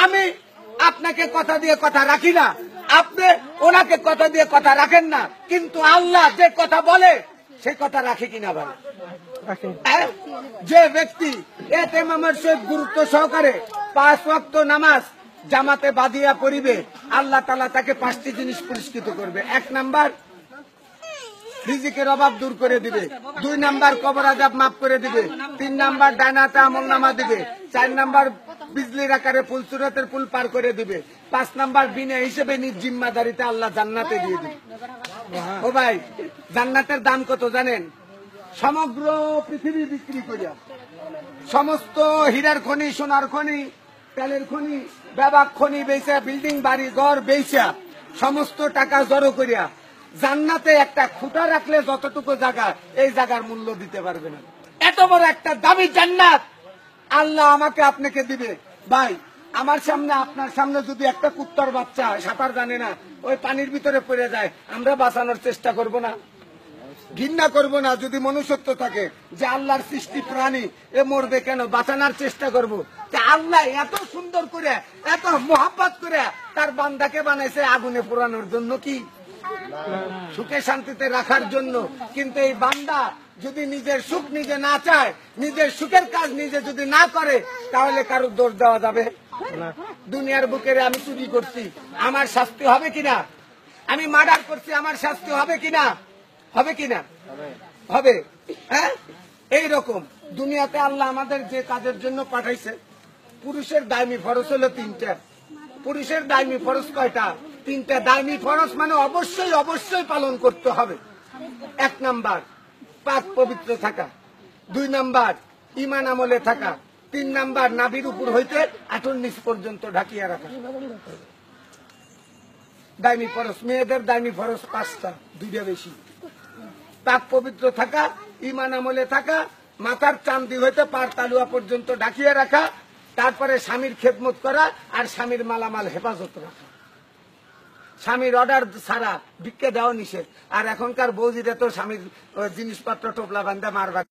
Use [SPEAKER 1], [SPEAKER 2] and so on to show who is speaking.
[SPEAKER 1] আমি আপনাকে কথা দিয়ে কথা রাখি না, আপনি ওনাকে কথা দিয়ে কথা রাখেন না, কিন্তু আল্লাহ যে কথা বলে সে কথা রাখে কিনা ভাই? যে ব্যক্তি এতেমামের সহিত গুরুত্ব সহকারে 5 ওয়াক্ত নামাজ জামাতে বাঁধিয়া পড়িবে, আল্লাহ তাআলা তাকে 5টি জিনিস পুরস্কৃত করবে। 1 নাম্বার রিজিকের অভাব দূর করে দিবে, 2 নাম্বার কবর আযাব মাফ করে দিবে, 3 নাম্বার ডাইনাতে আমলনামা দিবে, 4 নাম্বার বিজলির আকারে ফুলসুরাতের পুল পার করে দিবে, 5 নাম্বার বিনা হিসেবে নিজ জিম্মাদারিতে আল্লাহ জান্নাতে দিয়ে দিবে। ও ভাই, জান্নাতের দাম কত জানেন? সমগ্র পৃথিবী বিক্রি করিয়া, সমস্ত হীরার খনি, সোনার খনি, তেলের খনি, ব্যাপক খনি বেচা, বিল্ডিং বাড়ি ঘর বেচা, সমস্ত টাকা জড়ো করিয়া জান্নাতে একটা খুঁটা রাখলে যতটুকু জায়গা, এই জায়গার মূল্য দিতে পারবে না। এত বড় একটা দামি জান্নাত আল্লাহ আমাকে আপনাকে দিবে। ভাই, আমার সামনে আপনার সামনে যদি একটা কুত্তার বাচ্চা সাঁতার জানে না, ওই পানির ভিতরে পড়ে যায়, আমরা বাঁচানোর চেষ্টা করব না? ঘৃণা করব না? যদি মনুষ্যত্ব থাকে যে আল্লাহর সৃষ্টি প্রাণী, এ মরবে কেন, বাঁচানোর চেষ্টা করব। আল্লাহ এত সুন্দর করে, এত মোহাব্বত করে তার বান্দাকে বানাইছে আগুনে পোড়ানোর জন্য, কি সুখে শান্তিতে রাখার জন্য। কিন্তু এই বান্দা যদি নিজের সুখ নিজে না চায়, নিজের সুখের কাজ নিজে যদি না করে, তাহলে কারো দোষ দেওয়া যাবে না। দুনিয়ার বুকের আমি চুরি করছি, আমার শাস্তি হবে কিনা? আমি মার্ডার করছি, আমার শাস্তি হবে কিনা? হবে কিনা? হবে। হ্যাঁ, এইরকম দুনিয়াতে আল্লাহ আমাদের যে কাজের জন্য পাঠাইছে, পুরুষের দায়মি ফরজ হলো 3টা। পুরুষের দায়মি ফরজ কয়টা? 3টা। দায়মি ফরজ মানে অবশ্যই অবশ্যই পালন করতে হবে। 1 নাম্বার পাক পবিত্র থাকা, 2 নাম্বার ঈমান আমলে থাকা, 3 নাম্বার নাভির উপর হইতে আঁঠুর নিচ পর্যন্ত ঢাকিয়া রাখা। দায়মি ফরজ। মেয়েদের দায়মি ফরজ 5টা, 2টা বেশি। পাক পবিত্র থাকা, ঈমান আমলে থাকা, মাথার চান্দি হইতে পার তালুয়া পর্যন্ত ঢাকিয়ে রাখা, তারপরে স্বামীর খেদমত করা, আর স্বামীর মালামাল হেফাজত রাখা। স্বামীর অর্ডার ছাড়া ভিক্ষা দেওয়া নিষেধ। আর এখনকার বৌজিরা তো স্বামীর জিনিসপত্র টোপলা বান্ধা মারবা।